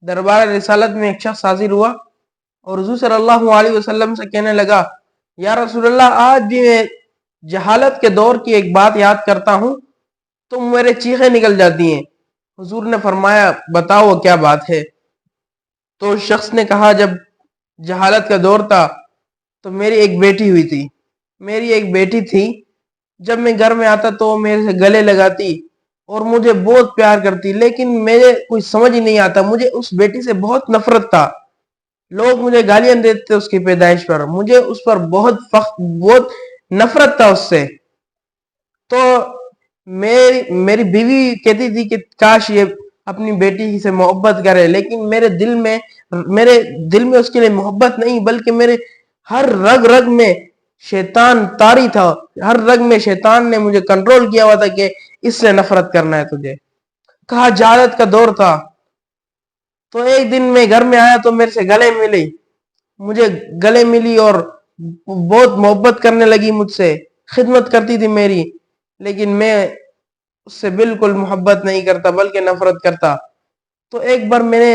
دربار رسالت میں ایک شخص حاضر ہوا اور حضور صلی اللہ علیہ وسلم سے کہنے لگا، یا رسول اللہ، آج بھی میں جہالت کے دور کی ایک بات یاد کرتا ہوں تو میرے چیخیں نکل جاتی ہیں۔ حضور نے فرمایا، بتاؤ وہ کیا بات ہے؟ تو اس شخص نے کہا، جب جہالت کا دور تھا تو میری ایک بیٹی ہوئی تھی، میری ایک بیٹی تھی، جب میں گھر میں آتا تو میرے سے گلے لگاتی اور مجھے بہت پیار کرتی، لیکن مجھے کوئی سمجھ ہی نہیں آتا، مجھے اس بیٹی سے بہت نفرت تھا۔ لوگ مجھے گالیاں دیتے تھے اس کی پیدائش پر، مجھے اس پر بہت نفرت تھا اس سے۔ تو میری بیوی کہتی تھی کہ کاش یہ اپنی بیٹی سے محبت کرے، لیکن میرے دل میں اس کے لیے محبت نہیں، بلکہ میرے ہر رگ رگ میں شیطان طاری تھا، ہر رگ میں شیطان نے مجھے کنٹرول کیا ہوا تھا کہ اس سے نفرت کرنا ہے تجھے۔ کہا جہالت کا دور تھا، تو ایک دن میں گھر میں آیا تو میرے سے مجھے گلے ملی اور بہت محبت کرنے لگی، مجھ سے خدمت کرتی تھی میری، لیکن میں اس سے بالکل محبت نہیں کرتا بلکہ نفرت کرتا۔ تو ایک بار میں نے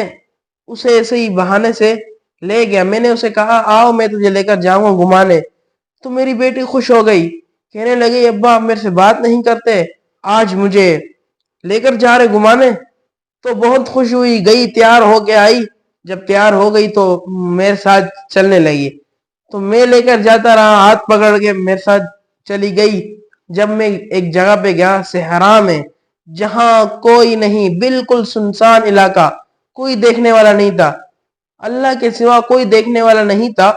اسے ایسے ہی بہانے سے لے گیا، میں نے اسے کہا، آؤ میں تجھے لے کر جاؤں گا گھمانے۔ تو میری بیٹی خوش ہو گئی، کہنے لگی، ابا آپ میرے سے بات نہیں کرتے، آج مجھے لے کر جا رہے گھمانے۔ تو بہت خوش ہوئی، گئی، تیار ہو کے آئی۔ جب تیار ہو گئی تو میرے ساتھ چلنے لگی، تو میں لے کر جاتا رہا، ہاتھ پکڑ کے میرے ساتھ چلی گئی۔ جب میں ایک جگہ پہ گیا، صحرا میں، جہاں کوئی نہیں، بالکل سنسان علاقہ، کوئی دیکھنے والا نہیں تھا، اللہ کے سوا کوئی دیکھنے والا نہیں تھا۔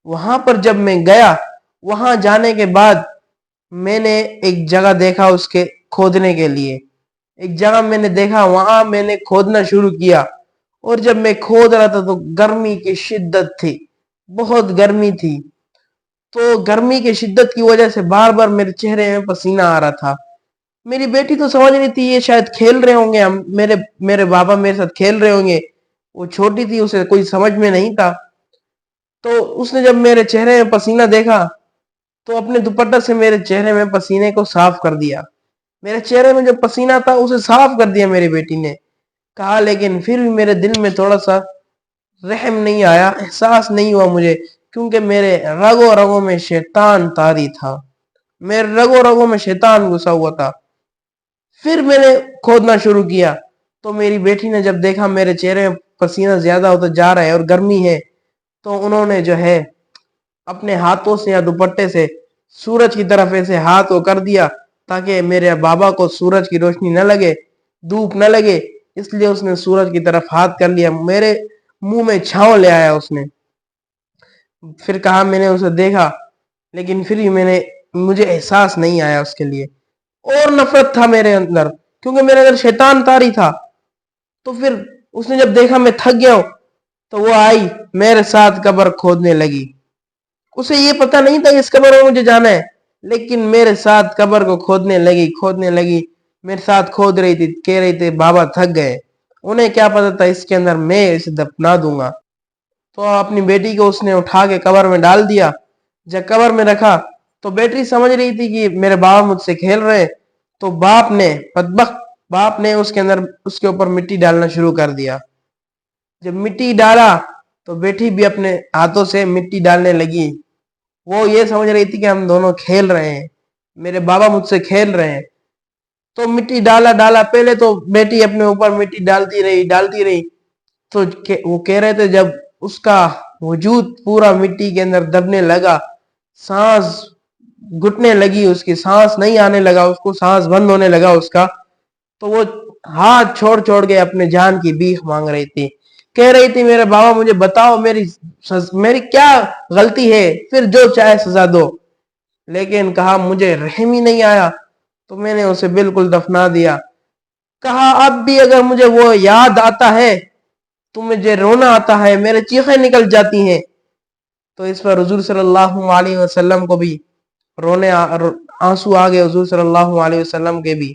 وہاں پر جب میں گیا، وہاں جانے کے بعد میں نے ایک جگہ دیکھا اس کے کھودنے کے لیے، ایک جگہ میں نے دیکھا، وہاں میں نے کھودنا شروع کیا۔ اور جب میں کھود رہا تھا تو گرمی کی شدت تھی، بہت گرمی تھی، تو گرمی کی شدت کی وجہ سے بار بار میرے چہرے میں پسینہ آ رہا تھا۔ میری بیٹی تو سمجھ رہی تھی یہ شاید کھیل رہے ہوں گے، میرے بابا میرے ساتھ کھیل رہے ہوں گے، وہ چھوٹی تھی، اسے کوئی سمجھ میں نہیں تھا۔ تو اس نے جب میرے چہرے میں پسینہ دیکھا تو اپنے دوپٹہ سے میرے چہرے میں پسینے کو صاف کر دیا، میرے چہرے میں جو پسینہ تھا اسے صاف کر دیا میری بیٹی نے۔ کہا لیکن پھر بھی میرے دل میں تھوڑا سا رحم نہیں آیا، احساس نہیں ہوا مجھے، کیونکہ میرے رگوں رگوں میں شیطان طاری تھا، میرے رگوں رگوں میں شیطان گھسا ہوا تھا۔ پھر میں نے کھودنا شروع کیا تو میری بیٹی نے جب دیکھا میرے چہرے میں پسینہ زیادہ ہوتا جا رہا ہے اور گرمی ہے، تو انہوں نے جو ہے اپنے ہاتھوں سے یا دوپٹے سے سورج کی طرف ایسے ہاتھ کو کر دیا تاکہ میرے بابا کو سورج کی روشنی نہ لگے، دھوپ نہ لگے، اس لیے اس نے سورج کی طرف ہاتھ کر لیا، میرے منہ میں چھاؤں لے آیا اس نے۔ پھر کہا میں نے اسے دیکھا، لیکن پھر بھی مجھے احساس نہیں آیا اس کے لیے، اور نفرت تھا میرے اندر، کیونکہ میرے اندر شیطان طاری تھا۔ تو پھر اس نے جب دیکھا میں تھک گیا ہوں تو وہ آئی میرے ساتھ قبر کھودنے لگی۔ اسے یہ پتہ نہیں تھا اس قبر میں مجھے جانا ہے، لیکن میرے ساتھ قبر کو کھودنے لگی، میرے ساتھ کھود رہی تھی، کہہ رہی تھی بابا تھک گئے، انہیں کیا پتا تھا اس کے اندر میں اسے دفنا دوں گا۔ تو اپنی بیٹی کو اس نے اٹھا کے قبر میں ڈال دیا۔ جب قبر میں رکھا تو بیٹی سمجھ رہی تھی کہ میرے بابا مجھ سے کھیل رہے، تو باپ نے اس کے اوپر مٹی ڈالنا شروع کر دیا۔ جب مٹی ڈالا تو بیٹی بھی اپنے ہاتھوں سے مٹی ڈالنے لگی، وہ یہ سمجھ رہی تھی کہ ہم دونوں کھیل رہے ہیں، میرے بابا مجھ سے کھیل رہے ہیں۔ تو مٹی ڈالا، پہلے تو بیٹی اپنے اوپر مٹی ڈالتی رہی، تو وہ کہہ رہے تھے جب اس کا وجود پورا مٹی کے اندر دبنے لگا، سانس گھٹنے لگی، اس کی سانس نہیں آنے لگا، اس کو سانس بند ہونے لگا اس کا، تو وہ ہاتھ چھوڑ کے اپنے جان کی بھیک مانگ رہی تھی، کہہ رہی تھی میرے بابا مجھے بتاؤ میری کیا غلطی ہے، پھر جو چاہے سزا دو۔ لیکن کہا مجھے رحم ہی نہیں آیا، تو میں نے اسے بالکل دفنا دیا۔ کہا اب بھی اگر مجھے وہ یاد آتا ہے تو مجھے رونا آتا ہے، میرے چیخیں نکل جاتی ہیں۔ تو اس پر حضور صلی اللہ علیہ وسلم کو بھی آنسو آ گئے، حضور صلی اللہ علیہ وسلم کے بھی۔